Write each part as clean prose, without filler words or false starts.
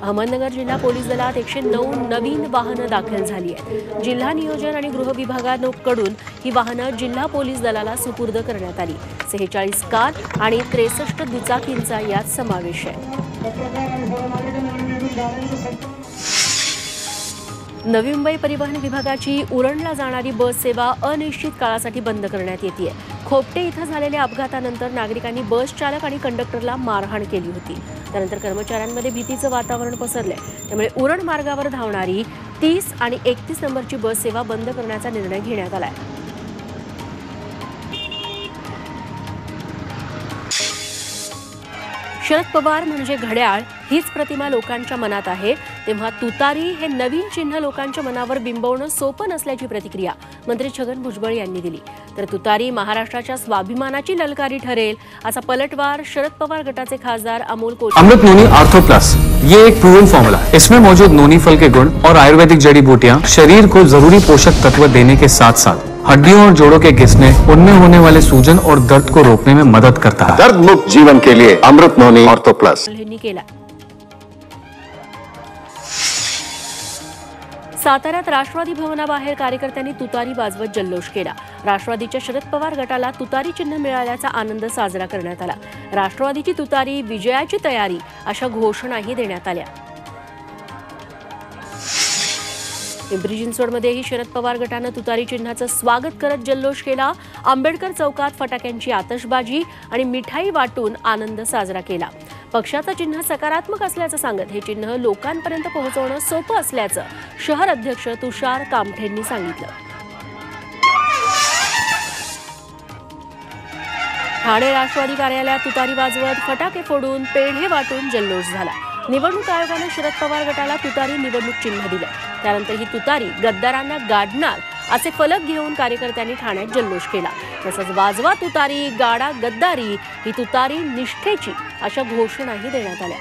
अहमदनगर जिल्हा पोलीस दलात 109 नवीन वाहनं दाखल झाली आहेत। जिल्हा नियोजन आणि गृह विभागाकडून ही वाहनं जिल्हा पोलीस दलाला सुपूर्द करण्यात आली। 46 कार आणि 63 दुचाकींचा यात समावेश आहे। नवी मुंबई परिवहन विभागाची उरणला जाणारी बस सेवा अनिश्चित काळासाठी बंद करण्यात येते। खोपटे इथं झालेल्या अपघातानंतर नागरिकांनी बस चालक आणि कंडक्टरला मारहाण केली होती। त्यानंतर कर्मचाऱ्यांमध्ये भीतीचं वातावरण पसरलंय। त्यामुळे उरण मार्गावर धावणारी 30 आणि 31 नंबरची बस सेवा बंद करण्याचा निर्णय घेण्यात आलाय। शरद पवार म्हणजे घड्याळ हीच प्रतिमा लोकांच्या मनात आहे, तेव्हा तुतारी हे नवीन चिन्ह लोकांच्या मनावर बिंबवणं सोपं नसल्याची प्रतिक्रिया मंत्री छगन भुजबळ यांनी दिली। तर तुतारी महाराष्ट्राच्या स्वाभिमानाची ललकारी ठरेल असा पलटवार शरद पवार गटाचे खासदार अमोल कोल्हे। अमृत नोनी आर्थो प्लस ये एक प्रूवन फॉर्मूला है। इसमें मौजूद नोनी फल के गुण और आयुर्वेदिक जड़ी बूटियां शरीर को जरूरी पोषक तत्व देने के साथ साथ हड्डियों और जोड़ों के घिसने, उनमें होने वाले सूजन और दर्द को रोकने में मदद करता है। दर्द मुक्त जीवन के लिए अमृत नोनी आर्थो प्लस। साताऱ्यात राष्ट्रवादी भवनाबाहेर कार्यकर्त्यांनी तुतारी वाजवत जल्लोष केला। राष्ट्रवादीच्या शरद पवार गटाला तुतारी चिन्ह मिळाल्याचा आनंद साजरा करण्यात आला। राष्ट्रवादीची तुतारी विजयाची तयारी अशा घोषणाही देण्यात आल्या। पिंपरी चिंचवडमध्येही शरद पवार गटानं तुतारी चिन्हाचं स्वागत करत जल्लोष केला। आंबेडकर चौकात फटाक्यांची आतषबाजी आणि मिठाई वाटून आनंद साजरा केला। पक्षाचं चिन्ह सकारात्मक असल्याचं सांगत हे चिन्ह लोकांपर्यंत पोहोचवणं सोपं असल्याचं शहर अध्यक्ष तुषार कामठेंनी सांगितलं। ठाणे राष्ट्रवादी कार्यालयात तुतारी वाजवत फटाके फोडून पेढे वाटून जल्लोष झाला। निवडणूक आयोगाने शरद पवार गटाला तुतारी निवडणूक चिन्ह दिलं। त्यानंतर ही तुतारी गद्दारांना गाडणार असे फलक घेऊन कार्यकर्त्यांनी ठाण्यात जल्लोष केला। तसंच वाजवा तुतारी गाडा गद्दारी ही तुतारी निष्ठेची अशा घोषणाही देण्यात आल्या।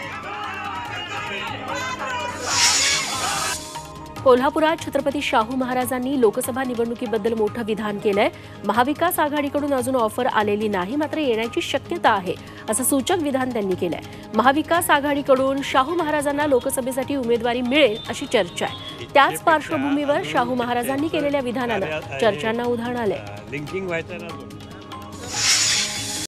कोल्हापुरात छत्रपती शाहू महाराजांनी लोकसभा निवडणुकीबद्दल मोठं विधान केलंय। महाविकास आघाडीकडून अजून ऑफर आलेली नाही, मात्र येण्याची शक्यता आहे असं सूचक विधान त्यांनी केलंय। महाविकास आघाडीकडून शाहू महाराजांना लोकसभेसाठी उमेदवारी मिळेल अशी चर्चा आहे। त्याच पार्श्वभूमीवर शाहू महाराजांनी केलेल्या विधानानं चर्चांना उधाण आलंय।